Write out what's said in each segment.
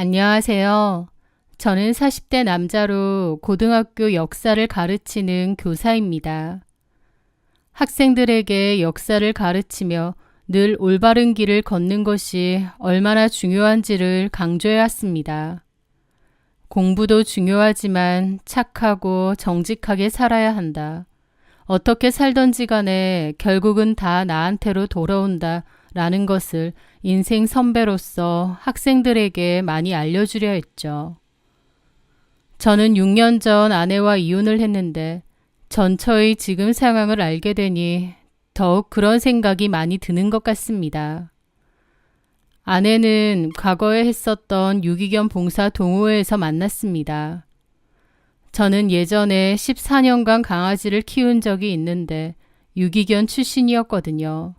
안녕하세요. 저는 40대 남자로 고등학교 역사를 가르치는 교사입니다. 학생들에게 역사를 가르치며 늘 올바른 길을 걷는 것이 얼마나 중요한지를 강조해 왔습니다. 공부도 중요하지만 착하고 정직하게 살아야 한다. 어떻게 살던지 간에 결국은 다 나한테로 돌아온다 라는 것을 인생 선배로서 학생들에게 많이 알려주려 했죠. 저는 6년 전 아내와 이혼을 했는데 전처의 지금 상황을 알게 되니 더욱 그런 생각이 많이 드는 것 같습니다. 아내는 과거에 했었던 유기견 봉사 동호회에서 만났습니다. 저는 예전에 14년간 강아지를 키운 적이 있는데 유기견 출신이었거든요.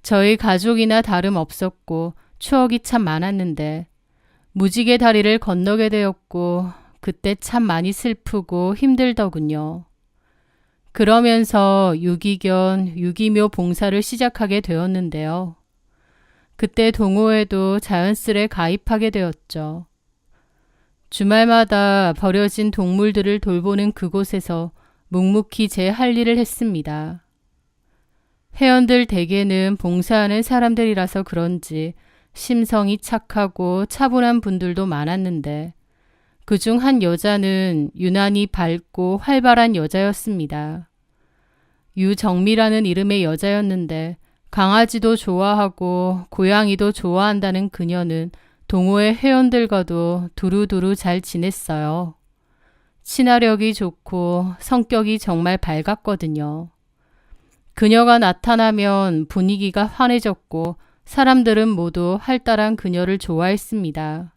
저희 가족이나 다름없었고 추억이 참 많았는데 무지개 다리를 건너게 되었고 그때 참 많이 슬프고 힘들더군요. 그러면서 유기견, 유기묘 봉사를 시작하게 되었는데요. 그때 동호회도 자연스레 가입하게 되었죠. 주말마다 버려진 동물들을 돌보는 그곳에서 묵묵히 제 할 일을 했습니다. 회원들 대개는 봉사하는 사람들이라서 그런지 심성이 착하고 차분한 분들도 많았는데 그중 한 여자는 유난히 밝고 활발한 여자였습니다. 유정미라는 이름의 여자였는데 강아지도 좋아하고 고양이도 좋아한다는 그녀는 동호회 회원들과도 두루두루 잘 지냈어요. 친화력이 좋고 성격이 정말 밝았거든요. 그녀가 나타나면 분위기가 환해졌고 사람들은 모두 활달한 그녀를 좋아했습니다.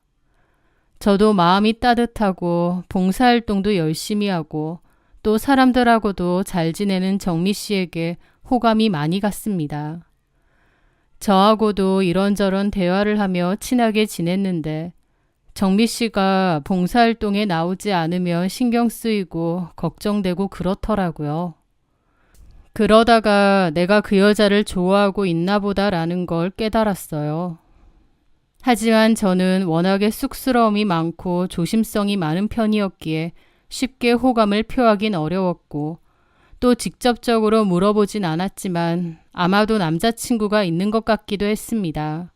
저도 마음이 따뜻하고 봉사활동도 열심히 하고 또 사람들하고도 잘 지내는 정미 씨에게 호감이 많이 갔습니다. 저하고도 이런저런 대화를 하며 친하게 지냈는데 정미 씨가 봉사활동에 나오지 않으면 신경 쓰이고 걱정되고 그렇더라고요. 그러다가 내가 그 여자를 좋아하고 있나 보다라는 걸 깨달았어요. 하지만 저는 워낙에 쑥스러움이 많고 조심성이 많은 편이었기에 쉽게 호감을 표하긴 어려웠고 또 직접적으로 물어보진 않았지만 아마도 남자친구가 있는 것 같기도 했습니다.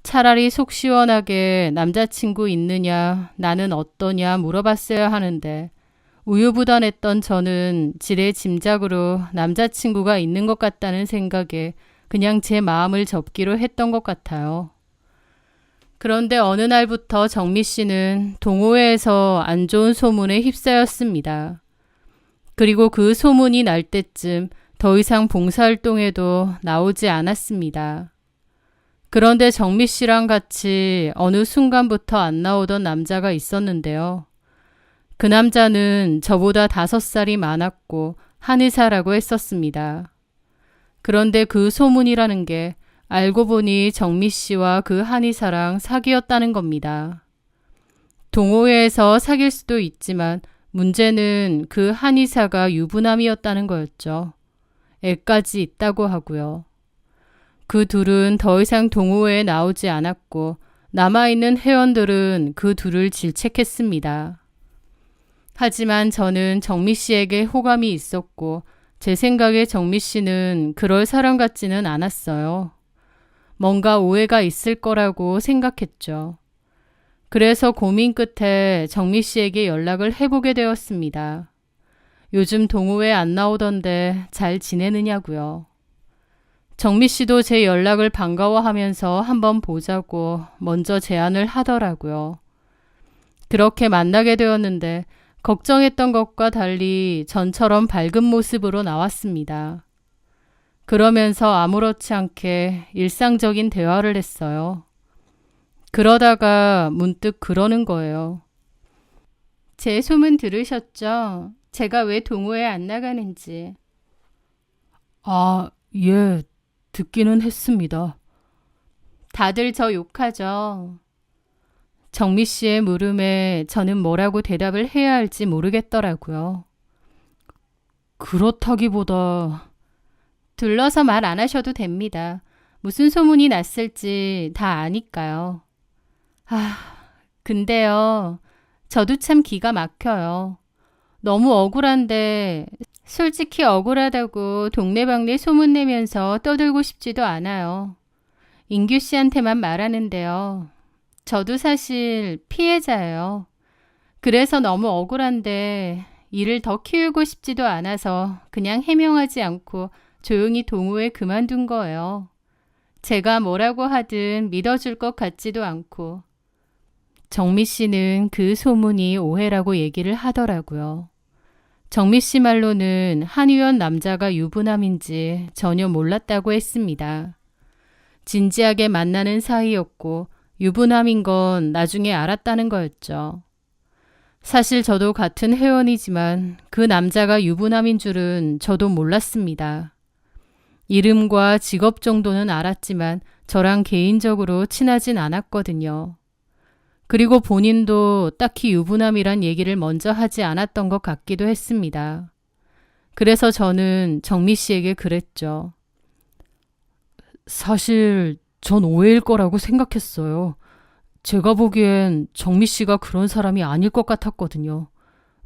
차라리 속 시원하게 남자친구 있느냐, 나는 어떠냐 물어봤어야 하는데 우유부단했던 저는 지레 짐작으로 남자친구가 있는 것 같다는 생각에 그냥 제 마음을 접기로 했던 것 같아요. 그런데 어느 날부터 정미 씨는 동호회에서 안 좋은 소문에 휩싸였습니다. 그리고 그 소문이 날 때쯤 더 이상 봉사활동에도 나오지 않았습니다. 그런데 정미 씨랑 같이 어느 순간부터 안 나오던 남자가 있었는데요. 그 남자는 저보다 5살이 많았고 한의사라고 했었습니다. 그런데 그 소문이라는 게 알고 보니 정미 씨와 그 한의사랑 사귀었다는 겁니다. 동호회에서 사귈 수도 있지만 문제는 그 한의사가 유부남이었다는 거였죠. 애까지 있다고 하고요. 그 둘은 더 이상 동호회에 나오지 않았고 남아있는 회원들은 그 둘을 질책했습니다. 하지만 저는 정미 씨에게 호감이 있었고 제 생각에 정미 씨는 그럴 사람 같지는 않았어요. 뭔가 오해가 있을 거라고 생각했죠. 그래서 고민 끝에 정미 씨에게 연락을 해보게 되었습니다. 요즘 동호회 안 나오던데 잘 지내느냐고요. 정미 씨도 제 연락을 반가워하면서 한번 보자고 먼저 제안을 하더라고요. 그렇게 만나게 되었는데 걱정했던 것과 달리 전처럼 밝은 모습으로 나왔습니다. 그러면서 아무렇지 않게 일상적인 대화를 했어요. 그러다가 문득 그러는 거예요. 제 소문 들으셨죠? 제가 왜 동호회 안 나가는지. 아, 예, 듣기는 했습니다. 다들 저 욕하죠. 정미 씨의 물음에 저는 뭐라고 대답을 해야 할지 모르겠더라고요. 그렇다기보다 둘러서 말 안 하셔도 됩니다. 무슨 소문이 났을지 다 아니까요. 근데요, 저도 참 기가 막혀요. 너무 억울한데 솔직히 억울하다고 동네방네 소문내면서 떠들고 싶지도 않아요. 인규 씨한테만 말하는데요. 저도 사실 피해자예요. 그래서 너무 억울한데 일을 더 키우고 싶지도 않아서 그냥 해명하지 않고 조용히 동호회 그만둔 거예요. 제가 뭐라고 하든 믿어줄 것 같지도 않고. 정미 씨는 그 소문이 오해라고 얘기를 하더라고요. 정미 씨 말로는 한의원 남자가 유부남인지 전혀 몰랐다고 했습니다. 진지하게 만나는 사이였고 유부남인 건 나중에 알았다는 거였죠. 사실 저도 같은 회원이지만 그 남자가 유부남인 줄은 저도 몰랐습니다. 이름과 직업 정도는 알았지만 저랑 개인적으로 친하진 않았거든요. 그리고 본인도 딱히 유부남이란 얘기를 먼저 하지 않았던 것 같기도 했습니다. 그래서 저는 정미 씨에게 그랬죠. 사실 전 오해일 거라고 생각했어요. 제가 보기엔 정미 씨가 그런 사람이 아닐 것 같았거든요.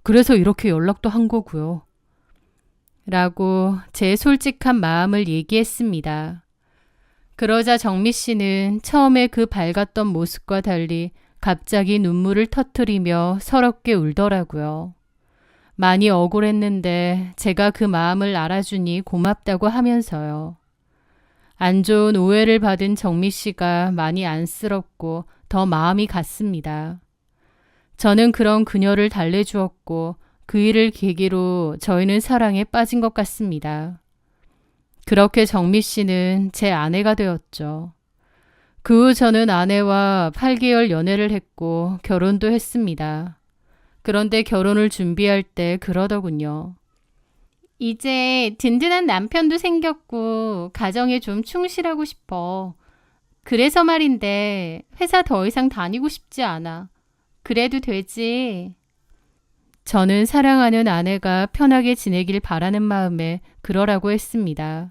그래서 이렇게 연락도 한 거고요. 라고 제 솔직한 마음을 얘기했습니다. 그러자 정미 씨는 처음에 그 밝았던 모습과 달리 갑자기 눈물을 터뜨리며 서럽게 울더라고요. 많이 억울했는데 제가 그 마음을 알아주니 고맙다고 하면서요. 안 좋은 오해를 받은 정미 씨가 많이 안쓰럽고 더 마음이 갔습니다. 저는 그런 그녀를 달래주었고 그 일을 계기로 저희는 사랑에 빠진 것 같습니다. 그렇게 정미 씨는 제 아내가 되었죠. 그 후 저는 아내와 8개월 연애를 했고 결혼도 했습니다. 그런데 결혼을 준비할 때 그러더군요. 이제 든든한 남편도 생겼고 가정에 좀 충실하고 싶어. 그래서 말인데 회사 더 이상 다니고 싶지 않아. 그래도 되지. 저는 사랑하는 아내가 편하게 지내길 바라는 마음에 그러라고 했습니다.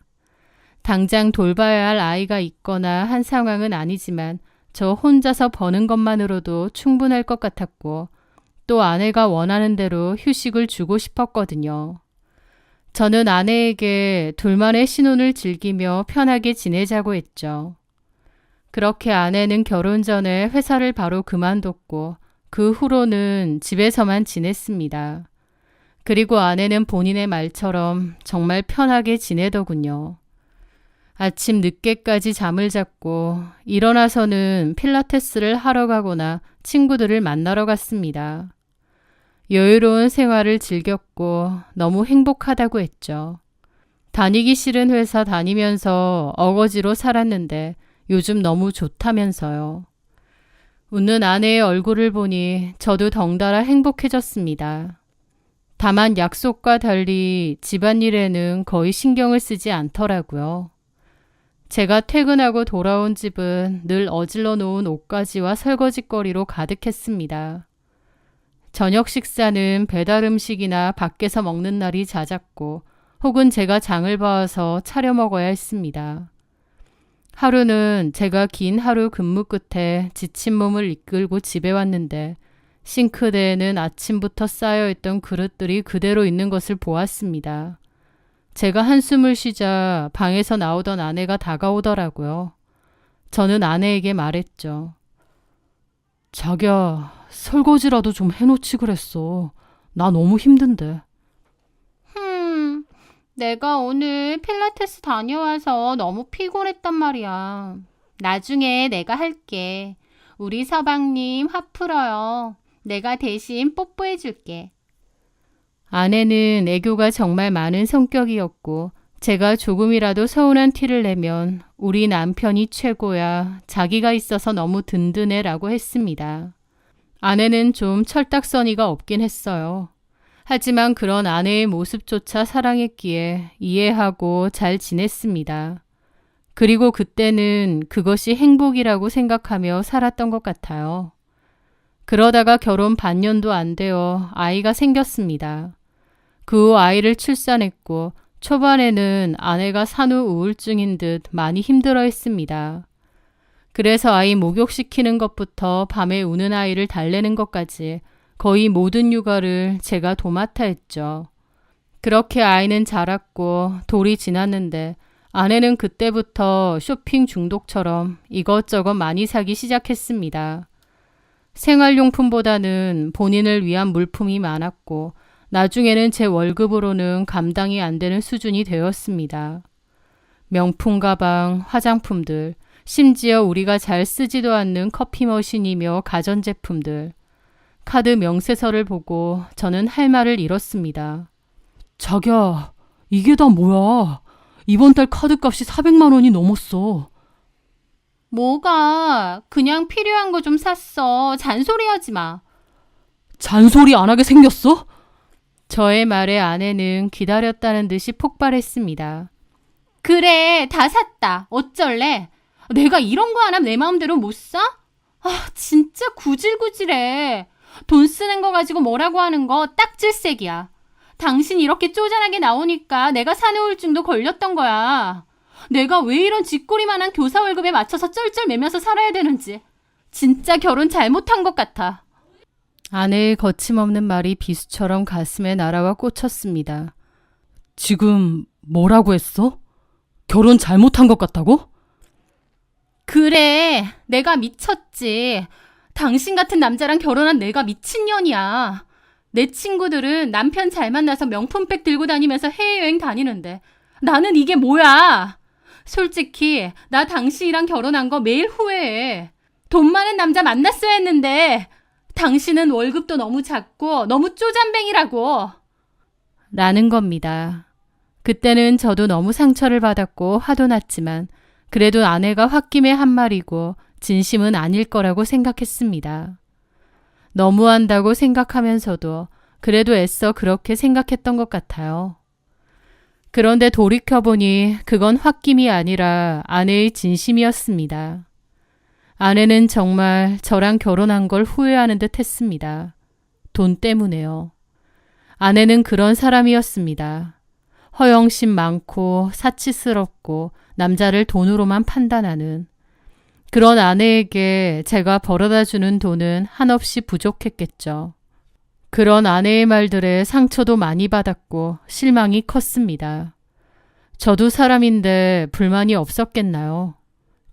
당장 돌봐야 할 아이가 있거나 한 상황은 아니지만 저 혼자서 버는 것만으로도 충분할 것 같았고 또 아내가 원하는 대로 휴식을 주고 싶었거든요. 저는 아내에게 둘만의 신혼을 즐기며 편하게 지내자고 했죠. 그렇게 아내는 결혼 전에 회사를 바로 그만뒀고 그 후로는 집에서만 지냈습니다. 그리고 아내는 본인의 말처럼 정말 편하게 지내더군요. 아침 늦게까지 잠을 잤고 일어나서는 필라테스를 하러 가거나 친구들을 만나러 갔습니다. 여유로운 생활을 즐겼고 너무 행복하다고 했죠. 다니기 싫은 회사 다니면서 어거지로 살았는데 요즘 너무 좋다면서요. 웃는 아내의 얼굴을 보니 저도 덩달아 행복해졌습니다. 다만 약속과 달리 집안일에는 거의 신경을 쓰지 않더라고요. 제가 퇴근하고 돌아온 집은 늘 어질러 놓은 옷가지와 설거지거리로 가득했습니다. 저녁 식사는 배달 음식이나 밖에서 먹는 날이 잦았고 혹은 제가 장을 봐서 차려 먹어야 했습니다. 하루는 제가 긴 하루 근무 끝에 지친 몸을 이끌고 집에 왔는데 싱크대에는 아침부터 쌓여있던 그릇들이 그대로 있는 것을 보았습니다. 제가 한숨을 쉬자 방에서 나오던 아내가 다가오더라고요. 저는 아내에게 말했죠. 자기야, 설거지라도 좀 해놓지 그랬어. 나 너무 힘든데. 내가 오늘 필라테스 다녀와서 너무 피곤했단 말이야. 나중에 내가 할게. 우리 서방님 화 풀어요. 내가 대신 뽀뽀해줄게. 아내는 애교가 정말 많은 성격이었고 제가 조금이라도 서운한 티를 내면 우리 남편이 최고야. 자기가 있어서 너무 든든해 라고 했습니다. 아내는 좀 철딱서니가 없긴 했어요. 하지만 그런 아내의 모습조차 사랑했기에 이해하고 잘 지냈습니다. 그리고 그때는 그것이 행복이라고 생각하며 살았던 것 같아요. 그러다가 결혼 반년도 안 되어 아이가 생겼습니다. 그 후 아이를 출산했고 초반에는 아내가 산후 우울증인 듯 많이 힘들어했습니다. 그래서 아이 목욕시키는 것부터 밤에 우는 아이를 달래는 것까지 거의 모든 육아를 제가 도맡아 했죠. 그렇게 아이는 자랐고 돌이 지났는데 아내는 그때부터 쇼핑 중독처럼 이것저것 많이 사기 시작했습니다. 생활용품보다는 본인을 위한 물품이 많았고 나중에는 제 월급으로는 감당이 안 되는 수준이 되었습니다. 명품 가방, 화장품들, 심지어 우리가 잘 쓰지도 않는 커피 머신이며 가전제품들. 카드 명세서를 보고 저는 할 말을 잃었습니다. 자기야, 이게 다 뭐야? 이번 달 카드값이 400만 원이 넘었어. 뭐가? 그냥 필요한 거 좀 샀어. 잔소리하지 마. 잔소리 안 하게 생겼어? 저의 말에 아내는 기다렸다는 듯이 폭발했습니다. 그래, 다 샀다. 어쩔래? 내가 이런 거 하나 내 마음대로 못 사? 아, 진짜 구질구질해. 돈 쓰는 거 가지고 뭐라고 하는 거 딱 질색이야. 당신 이렇게 쪼잔하게 나오니까 내가 사내 우울증도 걸렸던 거야. 내가 왜 이런 쥐꼬리만한 교사 월급에 맞춰서 쩔쩔매면서 살아야 되는지. 진짜 결혼 잘못한 것 같아. 아내의 거침없는 말이 비수처럼 가슴에 날아와 꽂혔습니다. 지금 뭐라고 했어? 결혼 잘못한 것 같다고? 그래, 내가 미쳤지. 당신 같은 남자랑 결혼한 내가 미친년이야. 내 친구들은 남편 잘 만나서 명품백 들고 다니면서 해외여행 다니는데 나는 이게 뭐야? 솔직히 나 당신이랑 결혼한 거 매일 후회해. 돈 많은 남자 만났어야 했는데 당신은 월급도 너무 작고 너무 쪼잔뱅이라고. 라는 겁니다. 그때는 저도 너무 상처를 받았고 화도 났지만 그래도 아내가 홧김에 한 말이고 진심은 아닐 거라고 생각했습니다. 너무한다고 생각하면서도 그래도 애써 그렇게 생각했던 것 같아요. 그런데 돌이켜보니 그건 홧김이 아니라 아내의 진심이었습니다. 아내는 정말 저랑 결혼한 걸 후회하는 듯 했습니다. 돈 때문에요. 아내는 그런 사람이었습니다. 허영심 많고 사치스럽고 남자를 돈으로만 판단하는 그런 아내에게 제가 벌어다 주는 돈은 한없이 부족했겠죠. 그런 아내의 말들에 상처도 많이 받았고 실망이 컸습니다. 저도 사람인데 불만이 없었겠나요?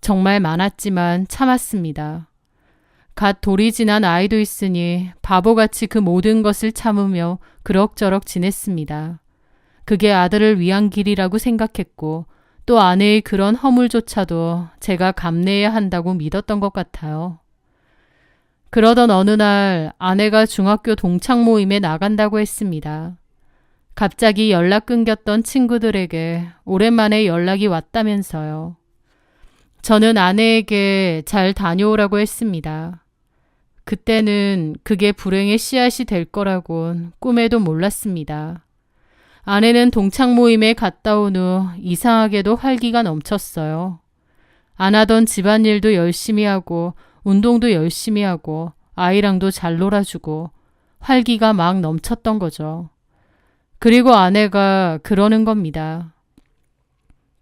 정말 많았지만 참았습니다. 갓 돌이 지난 아이도 있으니 바보같이 그 모든 것을 참으며 그럭저럭 지냈습니다. 그게 아들을 위한 길이라고 생각했고 또 아내의 그런 허물조차도 제가 감내해야 한다고 믿었던 것 같아요. 그러던 어느 날 아내가 중학교 동창 모임에 나간다고 했습니다. 갑자기 연락 끊겼던 친구들에게 오랜만에 연락이 왔다면서요. 저는 아내에게 잘 다녀오라고 했습니다. 그때는 그게 불행의 씨앗이 될 거라곤 꿈에도 몰랐습니다. 아내는 동창 모임에 갔다 온 후 이상하게도 활기가 넘쳤어요. 안 하던 집안일도 열심히 하고 운동도 열심히 하고 아이랑도 잘 놀아주고 활기가 막 넘쳤던 거죠. 그리고 아내가 그러는 겁니다.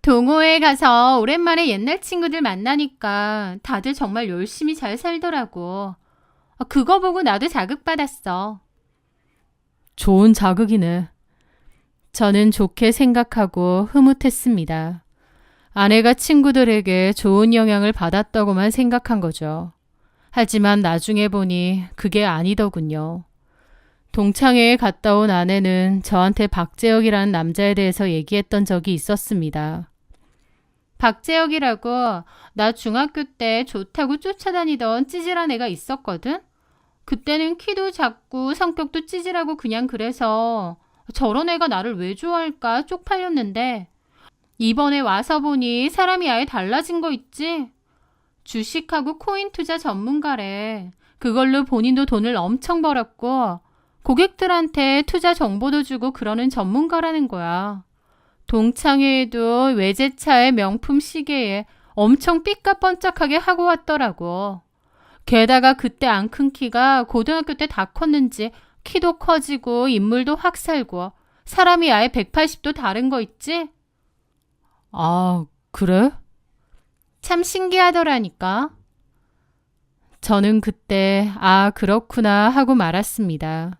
동호회에 가서 오랜만에 옛날 친구들 만나니까 다들 정말 열심히 잘 살더라고. 그거 보고 나도 자극받았어. 좋은 자극이네. 저는 좋게 생각하고 흐뭇했습니다. 아내가 친구들에게 좋은 영향을 받았다고만 생각한 거죠. 하지만 나중에 보니 그게 아니더군요. 동창회에 갔다 온 아내는 저한테 박재혁이라는 남자에 대해서 얘기했던 적이 있었습니다. 박재혁이라고 나 중학교 때 좋다고 쫓아다니던 찌질한 애가 있었거든? 그때는 키도 작고 성격도 찌질하고 그냥 그래서 저런 애가 나를 왜 좋아할까 쪽팔렸는데 이번에 와서 보니 사람이 아예 달라진 거 있지? 주식하고 코인 투자 전문가래. 그걸로 본인도 돈을 엄청 벌었고 고객들한테 투자 정보도 주고 그러는 전문가라는 거야. 동창회에도 외제차에 명품 시계에 엄청 삐까뻔쩍하게 하고 왔더라고. 게다가 그때 안 큰 키가 고등학교 때 다 컸는지 키도 커지고 인물도 확 살고 사람이 아예 180도 다른 거 있지? 아, 그래? 참 신기하더라니까. 저는 그때 아 그렇구나 하고 말았습니다.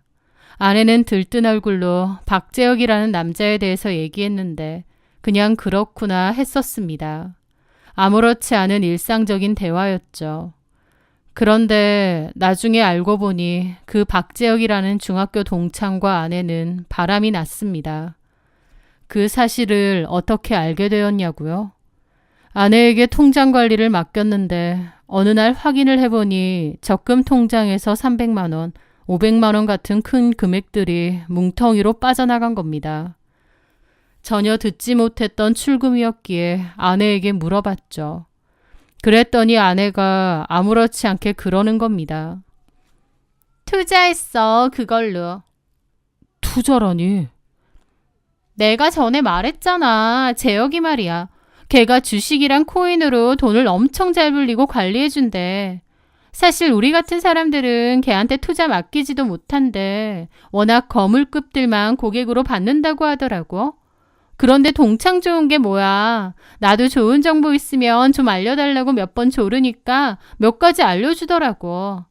아내는 들뜬 얼굴로 박재혁이라는 남자에 대해서 얘기했는데 그냥 그렇구나 했었습니다. 아무렇지 않은 일상적인 대화였죠. 그런데 나중에 알고 보니 그 박재혁이라는 중학교 동창과 아내는 바람이 났습니다. 그 사실을 어떻게 알게 되었냐고요? 아내에게 통장 관리를 맡겼는데 어느 날 확인을 해보니 적금 통장에서 300만 원, 500만 원 같은 큰 금액들이 뭉텅이로 빠져나간 겁니다. 전혀 듣지 못했던 출금이었기에 아내에게 물어봤죠. 그랬더니 아내가 아무렇지 않게 그러는 겁니다. 투자했어, 그걸로. 투자라니? 내가 전에 말했잖아. 재혁이 말이야. 걔가 주식이랑 코인으로 돈을 엄청 잘 불리고 관리해준대. 사실 우리 같은 사람들은 걔한테 투자 맡기지도 못한데 워낙 거물급들만 고객으로 받는다고 하더라고. 그런데 동창 좋은 게 뭐야. 나도 좋은 정보 있으면 좀 알려달라고 몇 번 조르니까 몇 가지 알려주더라고.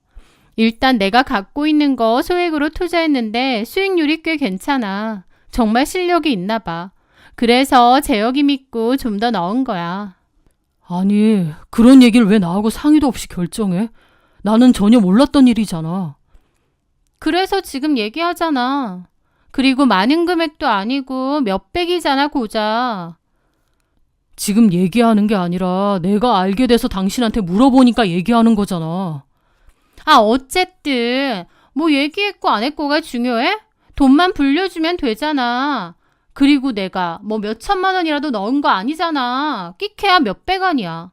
일단 내가 갖고 있는 거 소액으로 투자했는데 수익률이 꽤 괜찮아. 정말 실력이 있나 봐. 그래서 재혁이 믿고 좀 더 넣은 거야. 아니, 그런 얘기를 왜 나하고 상의도 없이 결정해? 나는 전혀 몰랐던 일이잖아. 그래서 지금 얘기하잖아. 그리고 많은 금액도 아니고 몇백이잖아, 고작. 지금 얘기하는 게 아니라 내가 알게 돼서 당신한테 물어보니까 얘기하는 거잖아. 아, 어쨌든 뭐 얘기했고 안 했고가 중요해? 돈만 불려주면 되잖아. 그리고 내가 뭐 몇천만 원이라도 넣은 거 아니잖아. 끼케야 몇백 원이야.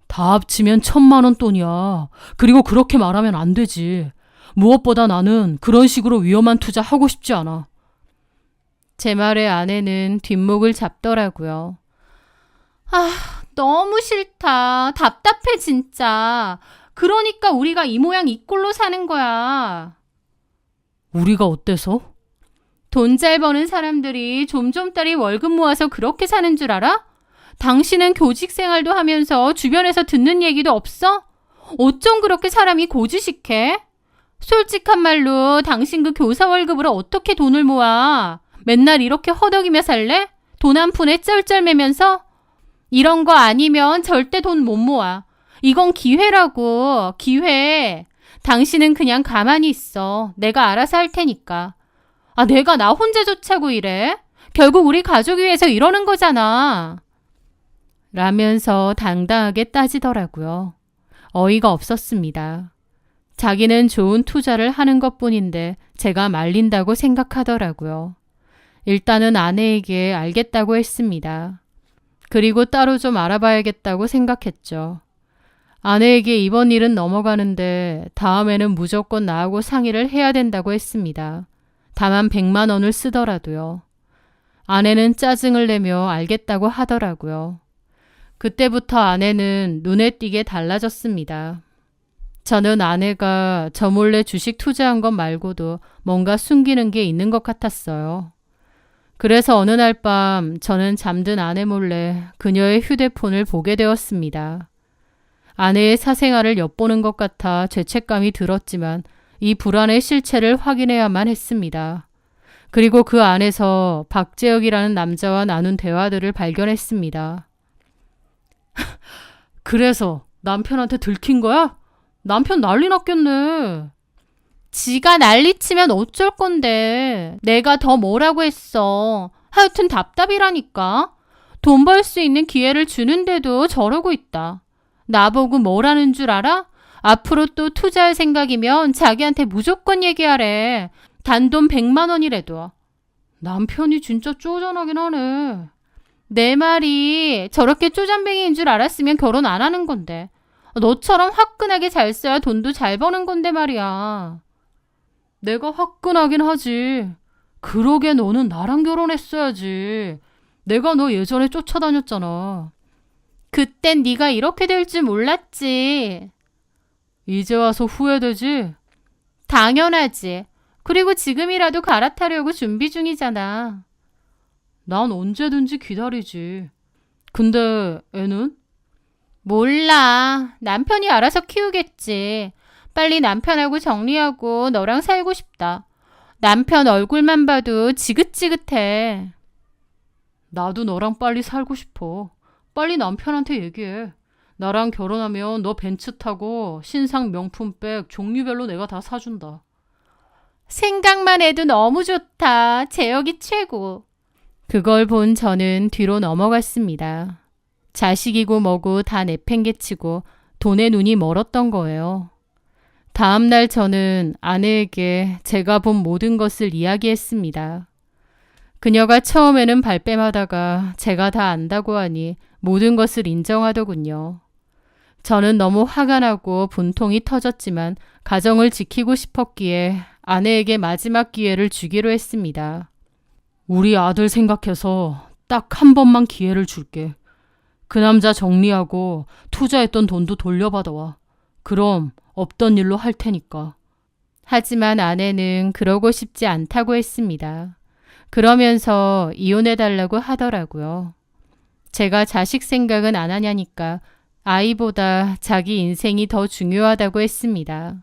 다 합치면 1,000만 원 돈이야. 그리고 그렇게 말하면 안 되지. 무엇보다 나는 그런 식으로 위험한 투자 하고 싶지 않아. 제 말에 아내는 뒷목을 잡더라고요. 아, 너무 싫다. 답답해 진짜. 그러니까 우리가 이 모양 이 꼴로 사는 거야. 우리가 어때서? 돈 잘 버는 사람들이 좀좀따리 월급 모아서 그렇게 사는 줄 알아? 당신은 교직 생활도 하면서 주변에서 듣는 얘기도 없어? 어쩜 그렇게 사람이 고지식해? 솔직한 말로 당신 그 교사 월급으로 어떻게 돈을 모아? 맨날 이렇게 허덕이며 살래? 돈 한 푼에 쩔쩔매면서? 이런 거 아니면 절대 돈 못 모아. 이건 기회라고, 기회. 당신은 그냥 가만히 있어. 내가 알아서 할 테니까. 아, 내가 나 혼자 좋자고 이래? 결국 우리 가족 위해서 이러는 거잖아. 라면서 당당하게 따지더라고요. 어이가 없었습니다. 자기는 좋은 투자를 하는 것뿐인데 제가 말린다고 생각하더라고요. 일단은 아내에게 알겠다고 했습니다. 그리고 따로 좀 알아봐야겠다고 생각했죠. 아내에게 이번 일은 넘어가는데 다음에는 무조건 나하고 상의를 해야 된다고 했습니다. 다만 100만 원을 쓰더라도요. 아내는 짜증을 내며 알겠다고 하더라고요. 그때부터 아내는 눈에 띄게 달라졌습니다. 저는 아내가 저 몰래 주식 투자한 것 말고도 뭔가 숨기는 게 있는 것 같았어요. 그래서 어느 날 밤 저는 잠든 아내 몰래 그녀의 휴대폰을 보게 되었습니다. 아내의 사생활을 엿보는 것 같아 죄책감이 들었지만 이 불안의 실체를 확인해야만 했습니다. 그리고 그 안에서 박재혁이라는 남자와 나눈 대화들을 발견했습니다. 그래서 남편한테 들킨 거야? 남편 난리 났겠네. 지가 난리치면 어쩔 건데. 내가 더 뭐라고 했어. 하여튼 답답이라니까. 돈 벌 수 있는 기회를 주는데도 저러고 있다. 나보고 뭐라는 줄 알아? 앞으로 또 투자할 생각이면 자기한테 무조건 얘기하래. 단돈 100만 원이라도. 남편이 진짜 쪼잔하긴 하네. 내 말이 저렇게 쪼잔뱅이인 줄 알았으면 결혼 안 하는 건데. 너처럼 화끈하게 잘 써야 돈도 잘 버는 건데 말이야. 내가 화끈하긴 하지. 그러게 너는 나랑 결혼했어야지. 내가 너 예전에 쫓아다녔잖아. 그땐 네가 이렇게 될 줄 몰랐지. 이제 와서 후회되지? 당연하지. 그리고 지금이라도 갈아타려고 준비 중이잖아. 난 언제든지 기다리지. 근데 애는? 몰라. 남편이 알아서 키우겠지. 빨리 남편하고 정리하고 너랑 살고 싶다. 남편 얼굴만 봐도 지긋지긋해. 나도 너랑 빨리 살고 싶어. 빨리 남편한테 얘기해. 나랑 결혼하면 너 벤츠 타고 신상 명품백 종류별로 내가 다 사준다. 생각만 해도 너무 좋다. 재혁이 최고. 그걸 본 저는 뒤로 넘어갔습니다. 자식이고 뭐고 다 내팽개치고 돈에 눈이 멀었던 거예요. 다음 날 저는 아내에게 제가 본 모든 것을 이야기했습니다. 그녀가 처음에는 발뺌하다가 제가 다 안다고 하니 모든 것을 인정하더군요. 저는 너무 화가 나고 분통이 터졌지만 가정을 지키고 싶었기에 아내에게 마지막 기회를 주기로 했습니다. 우리 아들 생각해서 딱 한 번만 기회를 줄게. 그 남자 정리하고 투자했던 돈도 돌려받아와. 그럼 없던 일로 할 테니까. 하지만 아내는 그러고 싶지 않다고 했습니다. 그러면서 이혼해달라고 하더라고요. 제가 자식 생각은 안 하냐니까 아이보다 자기 인생이 더 중요하다고 했습니다.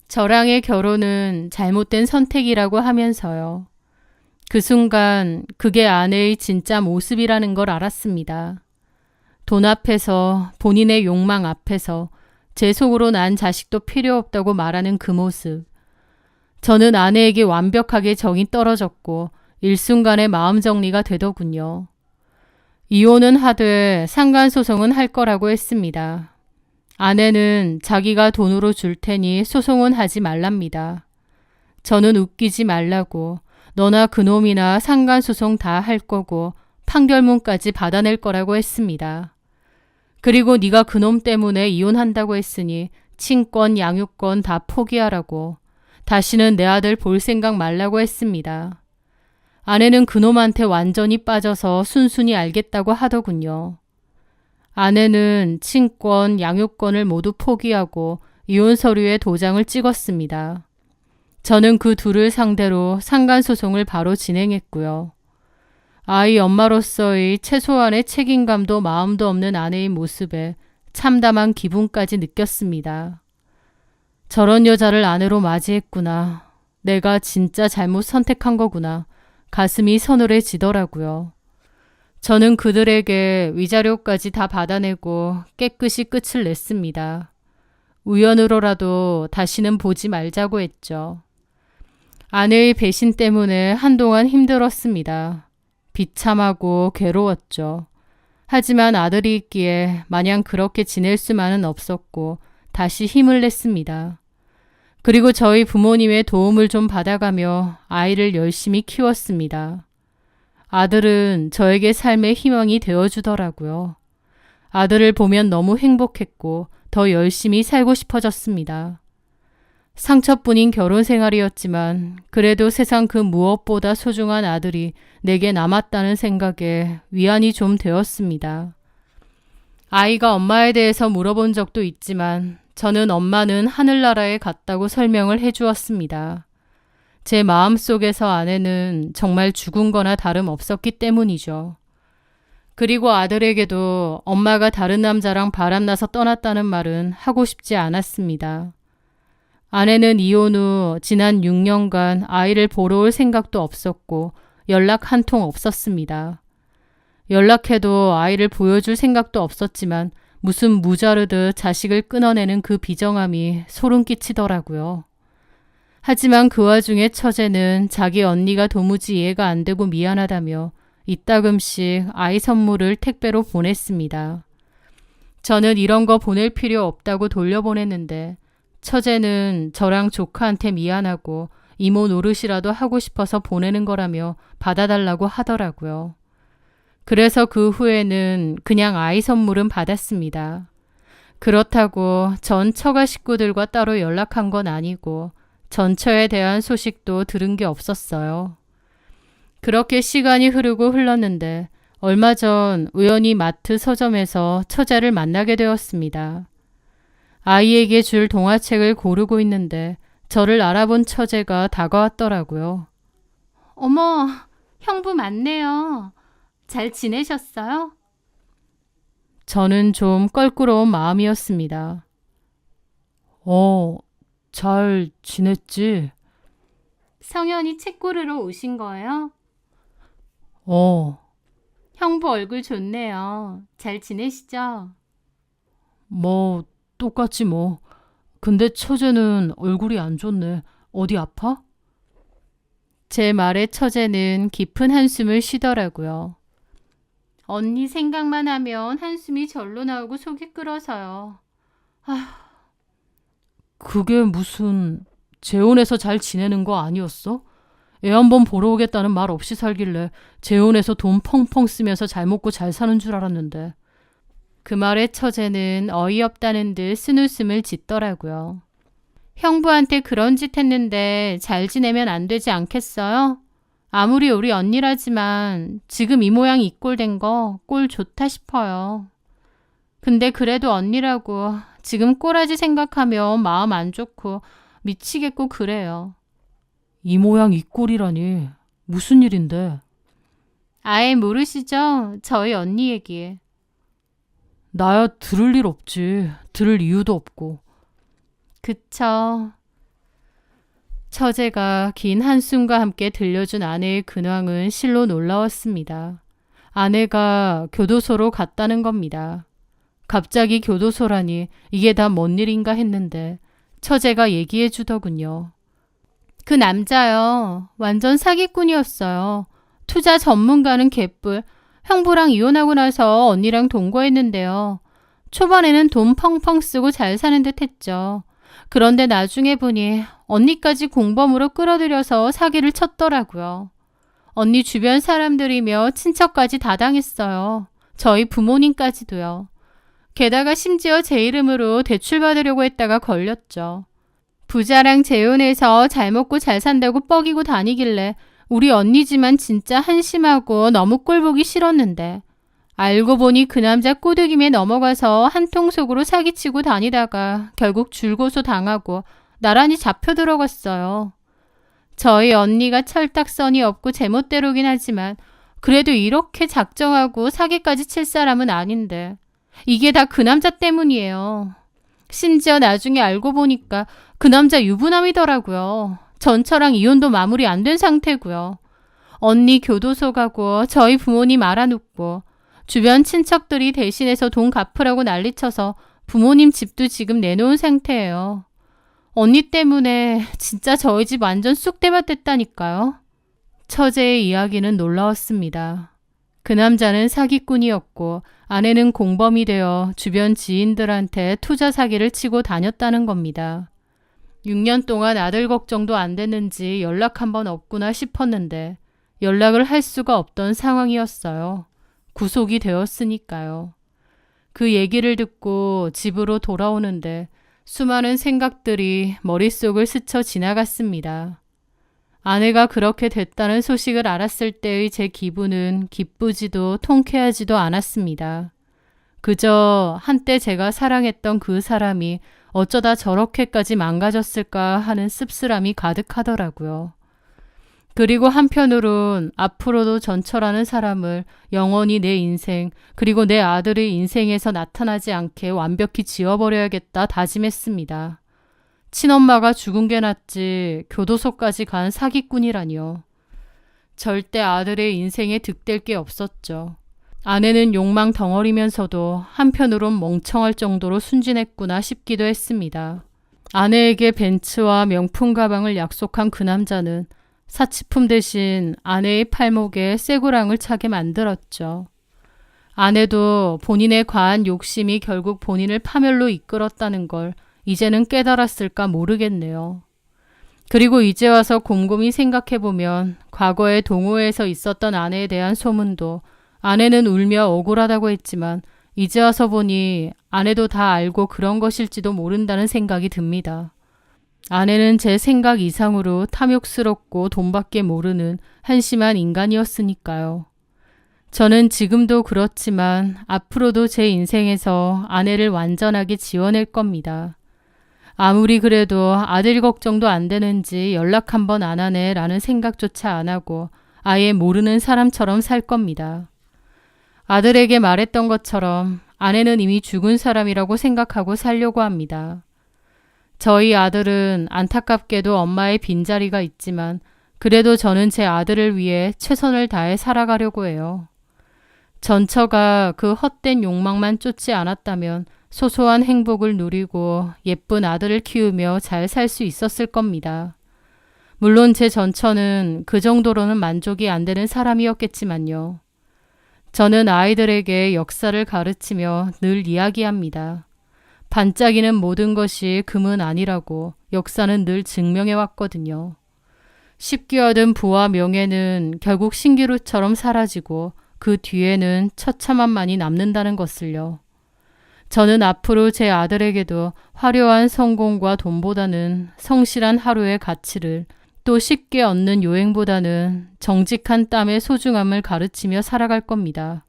저랑의 결혼은 잘못된 선택이라고 하면서요. 그 순간 그게 아내의 진짜 모습이라는 걸 알았습니다. 돈 앞에서 본인의 욕망 앞에서 제 속으로 난 자식도 필요 없다고 말하는 그 모습. 저는 아내에게 완벽하게 정이 떨어졌고 일순간에 마음 정리가 되더군요. 이혼은 하되 상간소송은 할 거라고 했습니다. 아내는 자기가 돈으로 줄 테니 소송은 하지 말랍니다. 저는 웃기지 말라고 너나 그놈이나 상간소송 다 할 거고 판결문까지 받아낼 거라고 했습니다. 그리고 네가 그놈 때문에 이혼한다고 했으니 친권, 양육권 다 포기하라고 다시는 내 아들 볼 생각 말라고 했습니다. 아내는 그놈한테 완전히 빠져서 순순히 알겠다고 하더군요. 아내는 친권, 양육권을 모두 포기하고 이혼 서류에 도장을 찍었습니다. 저는 그 둘을 상대로 상간소송을 바로 진행했고요. 아이 엄마로서의 최소한의 책임감도 마음도 없는 아내의 모습에 참담한 기분까지 느꼈습니다. 저런 여자를 아내로 맞이했구나. 내가 진짜 잘못 선택한 거구나. 가슴이 서늘해지더라고요. 저는 그들에게 위자료까지 다 받아내고 깨끗이 끝을 냈습니다. 우연으로라도 다시는 보지 말자고 했죠. 아내의 배신 때문에 한동안 힘들었습니다. 비참하고 괴로웠죠. 하지만 아들이 있기에 마냥 그렇게 지낼 수만은 없었고 다시 힘을 냈습니다. 그리고 저희 부모님의 도움을 좀 받아가며 아이를 열심히 키웠습니다. 아들은 저에게 삶의 희망이 되어주더라고요. 아들을 보면 너무 행복했고 더 열심히 살고 싶어졌습니다. 상처뿐인 결혼 생활이었지만 그래도 세상 그 무엇보다 소중한 아들이 내게 남았다는 생각에 위안이 좀 되었습니다. 아이가 엄마에 대해서 물어본 적도 있지만 저는 엄마는 하늘나라에 갔다고 설명을 해주었습니다. 제 마음속에서 아내는 정말 죽은 거나 다름없었기 때문이죠. 그리고 아들에게도 엄마가 다른 남자랑 바람나서 떠났다는 말은 하고 싶지 않았습니다. 아내는 이혼 후 지난 6년간 아이를 보러 올 생각도 없었고 연락 한 통 없었습니다. 연락해도 아이를 보여줄 생각도 없었지만 무슨 무자르듯 자식을 끊어내는 그 비정함이 소름 끼치더라고요. 하지만 그 와중에 처제는 자기 언니가 도무지 이해가 안 되고 미안하다며 이따금씩 아이 선물을 택배로 보냈습니다. 저는 이런 거 보낼 필요 없다고 돌려보냈는데 처제는 저랑 조카한테 미안하고 이모 노릇이라도 하고 싶어서 보내는 거라며 받아달라고 하더라고요. 그래서 그 후에는 그냥 아이 선물은 받았습니다. 그렇다고 전 처가 식구들과 따로 연락한 건 아니고 전처에 대한 소식도 들은 게 없었어요. 그렇게 시간이 흐르고 흘렀는데 얼마 전 우연히 마트 서점에서 처제를 만나게 되었습니다. 아이에게 줄 동화책을 고르고 있는데 저를 알아본 처제가 다가왔더라고요. 어머, 형부 맞네요. 잘 지내셨어요? 저는 좀 껄끄러운 마음이었습니다. 잘 지냈지? 성현이 책 고르러 오신 거예요? 형부 얼굴 좋네요. 잘 지내시죠? 뭐 똑같지 뭐. 근데 처제는 얼굴이 안 좋네. 어디 아파? 제 말에 처제는 깊은 한숨을 쉬더라고요. 언니 생각만 하면 한숨이 절로 나오고 속이 끓어서요. 그게 무슨 재혼해서 잘 지내는 거 아니었어? 애 한번 보러 오겠다는 말 없이 살길래 재혼해서 돈 펑펑 쓰면서 잘 먹고 잘 사는 줄 알았는데. 그 말에 처제는 어이없다는 듯 쓴웃음을 짓더라고요. 형부한테 그런 짓 했는데 잘 지내면 안 되지 않겠어요? 아무리 우리 언니라지만 지금 이 모양 이 꼴 된 거 꼴 좋다 싶어요. 근데 그래도 언니라고 지금 꼬라지 생각하면 마음 안 좋고 미치겠고 그래요. 이 모양 이 꼴이라니. 무슨 일인데? 아예 모르시죠? 저희 언니 얘기. 나야 들을 일 없지. 들을 이유도 없고. 그쵸. 처제가 긴 한숨과 함께 들려준 아내의 근황은 실로 놀라웠습니다. 아내가 교도소로 갔다는 겁니다. 갑자기 교도소라니 이게 다 뭔 일인가 했는데 처제가 얘기해 주더군요. 그 남자요. 완전 사기꾼이었어요. 투자 전문가는 개뿔. 형부랑 이혼하고 나서 언니랑 동거했는데요. 초반에는 돈 펑펑 쓰고 잘 사는 듯 했죠. 그런데 나중에 보니 언니까지 공범으로 끌어들여서 사기를 쳤더라고요. 언니 주변 사람들이며 친척까지 다 당했어요. 저희 부모님까지도요. 게다가 심지어 제 이름으로 대출받으려고 했다가 걸렸죠. 부자랑 재혼해서 잘 먹고 잘 산다고 뻐기고 다니길래 우리 언니지만 진짜 한심하고 너무 꼴보기 싫었는데 알고 보니 그 남자 꼬드김에 넘어가서 한통 속으로 사기치고 다니다가 결국 줄고소 당하고 나란히 잡혀 들어갔어요. 저희 언니가 철딱선이 없고 제멋대로긴 하지만 그래도 이렇게 작정하고 사기까지 칠 사람은 아닌데 이게 다 그 남자 때문이에요. 심지어 나중에 알고 보니까 그 남자 유부남이더라고요. 전처랑 이혼도 마무리 안 된 상태고요. 언니 교도소 가고 저희 부모님 알아눕고 주변 친척들이 대신해서 돈 갚으라고 난리쳐서 부모님 집도 지금 내놓은 상태예요. 언니 때문에 진짜 저희 집 완전 쑥대밭 됐다니까요. 처제의 이야기는 놀라웠습니다. 그 남자는 사기꾼이었고 아내는 공범이 되어 주변 지인들한테 투자 사기를 치고 다녔다는 겁니다. 6년 동안 아들 걱정도 안 됐는지 연락 한번 없구나 싶었는데 연락을 할 수가 없던 상황이었어요. 구속이 되었으니까요. 그 얘기를 듣고 집으로 돌아오는데 수많은 생각들이 머릿속을 스쳐 지나갔습니다. 아내가 그렇게 됐다는 소식을 알았을 때의 제 기분은 기쁘지도 통쾌하지도 않았습니다. 그저 한때 제가 사랑했던 그 사람이 어쩌다 저렇게까지 망가졌을까 하는 씁쓸함이 가득하더라고요. 그리고 한편으론 앞으로도 전철하는 사람을 영원히 내 인생 그리고 내 아들의 인생에서 나타나지 않게 완벽히 지워버려야겠다 다짐했습니다. 친엄마가 죽은 게 낫지 교도소까지 간 사기꾼이라니요. 절대 아들의 인생에 득될 게 없었죠. 아내는 욕망 덩어리면서도 한편으론 멍청할 정도로 순진했구나 싶기도 했습니다. 아내에게 벤츠와 명품 가방을 약속한 그 남자는 사치품 대신 아내의 팔목에 쇠고랑을 차게 만들었죠. 아내도 본인의 과한 욕심이 결국 본인을 파멸로 이끌었다는 걸 이제는 깨달았을까 모르겠네요. 그리고 이제 와서 곰곰이 생각해보면 과거에 동호회에서 있었던 아내에 대한 소문도 아내는 울며 억울하다고 했지만 이제 와서 보니 아내도 다 알고 그런 것일지도 모른다는 생각이 듭니다. 아내는 제 생각 이상으로 탐욕스럽고 돈밖에 모르는 한심한 인간이었으니까요. 저는 지금도 그렇지만 앞으로도 제 인생에서 아내를 완전하게 지워낼 겁니다. 아무리 그래도 아들 걱정도 안 되는지 연락 한 번 안 하네 라는 생각조차 안 하고 아예 모르는 사람처럼 살 겁니다. 아들에게 말했던 것처럼 아내는 이미 죽은 사람이라고 생각하고 살려고 합니다. 저희 아들은 안타깝게도 엄마의 빈자리가 있지만 그래도 저는 제 아들을 위해 최선을 다해 살아가려고 해요. 전처가 그 헛된 욕망만 쫓지 않았다면 소소한 행복을 누리고 예쁜 아들을 키우며 잘 살 수 있었을 겁니다. 물론 제 전처는 그 정도로는 만족이 안 되는 사람이었겠지만요. 저는 아이들에게 역사를 가르치며 늘 이야기합니다. 반짝이는 모든 것이 금은 아니라고 역사는 늘 증명해 왔거든요. 쉽게 얻은 부와 명예는 결국 신기루처럼 사라지고 그 뒤에는 처참함만이 남는다는 것을요. 저는 앞으로 제 아들에게도 화려한 성공과 돈보다는 성실한 하루의 가치를, 또 쉽게 얻는 요행보다는 정직한 땀의 소중함을 가르치며 살아갈 겁니다.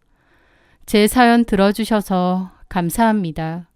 제 사연 들어주셔서 감사합니다.